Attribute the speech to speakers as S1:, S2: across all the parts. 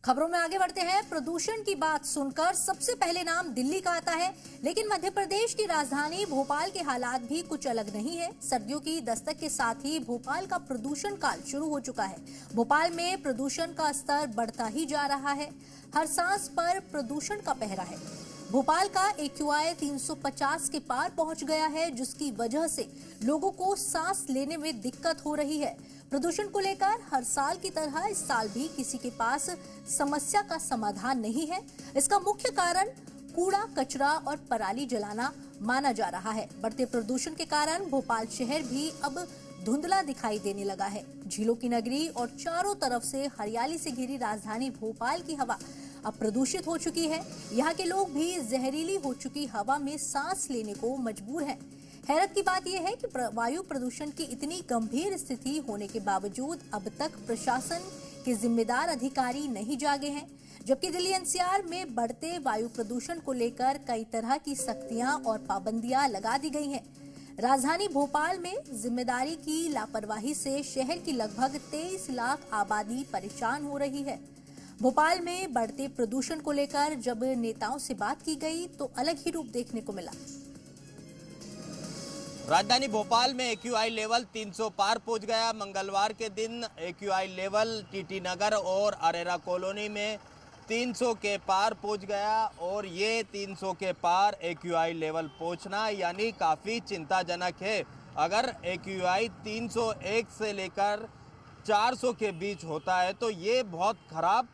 S1: खबरों में आगे बढ़ते हैं। प्रदूषण की बात सुनकर सबसे पहले नाम दिल्ली का आता है, लेकिन मध्य प्रदेश की राजधानी भोपाल के हालात भी कुछ अलग नहीं है। सर्दियों की दस्तक के साथ ही भोपाल का प्रदूषण काल शुरू हो चुका है। भोपाल में प्रदूषण का स्तर बढ़ता ही जा रहा है। हर सांस पर प्रदूषण का पहरा है। भोपाल का AQI 350 के पार पहुंच गया है, जिसकी वजह से लोगों को सांस लेने में दिक्कत हो रही है। प्रदूषण को लेकर हर साल की तरह इस साल भी किसी के पास समस्या का समाधान नहीं है। इसका मुख्य कारण कूड़ा, कचरा और पराली जलाना माना जा रहा है। बढ़ते प्रदूषण के कारण भोपाल शहर भी अब धुंधला दिखाई देने लगा है। झीलों की नगरी और चारों तरफ से हरियाली से घिरी राजधानी भोपाल की हवा अब प्रदूषित हो चुकी है। यहाँ के लोग भी जहरीली हो चुकी हवा में सांस लेने को मजबूर हैं। हैरत की बात यह है कि वायु प्रदूषण की इतनी गंभीर स्थिति होने के बावजूद अब तक प्रशासन के जिम्मेदार अधिकारी नहीं जागे हैं, जबकि दिल्ली NCR में बढ़ते वायु प्रदूषण को लेकर कई तरह की सख्तियां और पाबंदियां लगा दी गई हैं। राजधानी भोपाल में जिम्मेदारी की लापरवाही से शहर की लगभग 23 लाख आबादी परेशान हो रही है। भोपाल में बढ़ते प्रदूषण को लेकर जब नेताओं से बात की गई तो अलग ही रूप देखने को मिला।
S2: राजधानी भोपाल में AQI लेवल 300 पार पहुंच गया। मंगलवार के दिन AQI लेवल TT नगर और अरेरा कॉलोनी में 300 के पार पहुंच गया और ये 300 के पार AQI लेवल पहुंचना यानी काफ़ी चिंताजनक है। अगर AQI 301 से लेकर 400 के बीच होता है तो ये बहुत खराब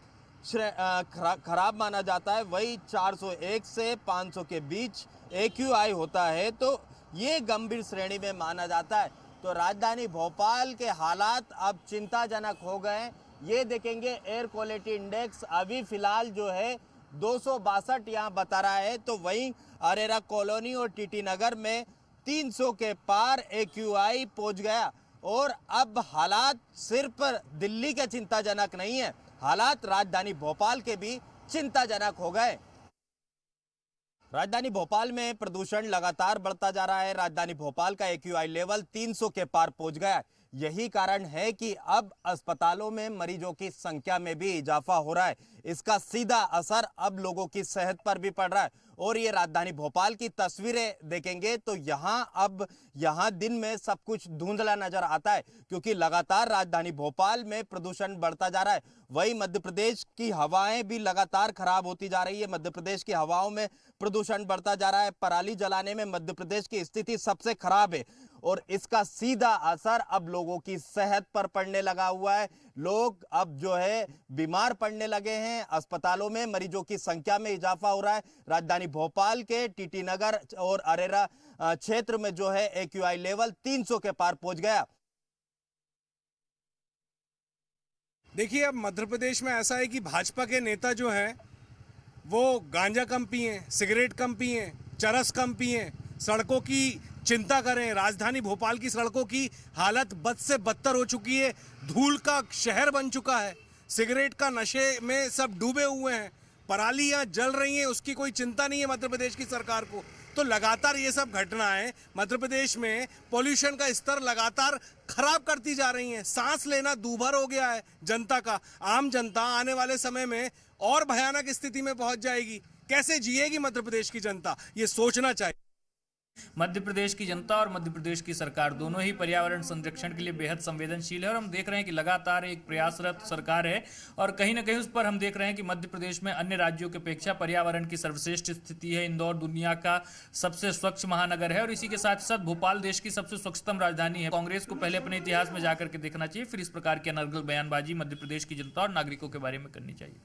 S2: माना जाता है। वही 401 से 500 के बीच AQI होता है तो ये गंभीर श्रेणी में माना जाता है। तो राजधानी भोपाल के हालात अब चिंताजनक हो गए। ये देखेंगे एयर क्वालिटी इंडेक्स अभी फिलहाल जो है 262 यहाँ बता रहा है, तो वहीं अरेरा कॉलोनी और TT नगर में 300 के पार AQI पहुंच गया। और अब हालात सिर्फ दिल्ली के चिंताजनक नहीं है, हालात राजधानी भोपाल के भी चिंताजनक हो गए। राजधानी भोपाल में प्रदूषण लगातार बढ़ता जा रहा है। राजधानी भोपाल का AQI लेवल 300 के पार पहुंच गया। यही कारण है कि अब अस्पतालों में मरीजों की संख्या में भी इजाफा हो रहा है। इसका सीधा असर अब लोगों की सेहत पर भी पड़ रहा है। और ये राजधानी भोपाल की तस्वीरें देखेंगे तो यहाँ दिन में सब कुछ धुंधला नजर आता है, क्योंकि लगातार राजधानी भोपाल में प्रदूषण बढ़ता जा रहा है। वही मध्य प्रदेश की हवाएं भी लगातार खराब होती जा रही है। मध्य प्रदेश की हवाओं में प्रदूषण बढ़ता जा रहा है। पराली जलाने में मध्य प्रदेश की स्थिति सबसे खराब है और इसका सीधा असर अब लोगों की सेहत पर पड़ने लगा हुआ है। लोग अब जो है बीमार पड़ने लगे हैं। अस्पतालों में मरीजों की संख्या में इजाफा हो रहा है। राजधानी भोपाल के TT नगर और अरेरा क्षेत्र में जो है AQI लेवल 300 के पार पहुंच गया।
S3: देखिए, अब मध्य प्रदेश में ऐसा है कि भाजपा के नेता जो हैं वो गांजा कम पिए, सिगरेट कम पिए, चरस कम पिए, सड़कों की चिंता करें। राजधानी भोपाल की सड़कों की हालत बद से बदतर हो चुकी है। धूल का शहर बन चुका है। सिगरेट का नशे में सब डूबे हुए हैं। परालियां जल रही हैं, उसकी कोई चिंता नहीं है मध्य प्रदेश की सरकार को। तो लगातार ये सब घटनाएं मध्य प्रदेश में पॉल्यूशन का स्तर लगातार खराब करती जा रही हैं। सांस लेना दूभर हो गया है जनता का। आम जनता आने वाले समय में और भयानक स्थिति में पहुंच जाएगी। कैसे जिएगी मध्य प्रदेश की जनता, ये सोचना चाहिए।
S4: मध्य प्रदेश की जनता और मध्य प्रदेश की सरकार दोनों ही पर्यावरण संरक्षण के लिए बेहद संवेदनशील है और हम देख रहे हैं कि लगातार एक प्रयासरत सरकार है और कहीं ना कहीं उस पर हम देख रहे हैं कि मध्य प्रदेश में अन्य राज्यों की अपेक्षा पर्यावरण की सर्वश्रेष्ठ स्थिति है। इंदौर दुनिया का सबसे स्वच्छ महानगर है और इसी के साथ साथ भोपाल देश की सबसे स्वच्छतम राजधानी है। कांग्रेस को पहले अपने इतिहास में जाकर के देखना चाहिए, फिर इस प्रकार की अनर्गल बयानबाजी मध्य प्रदेश की जनता और नागरिकों के बारे में करनी चाहिए।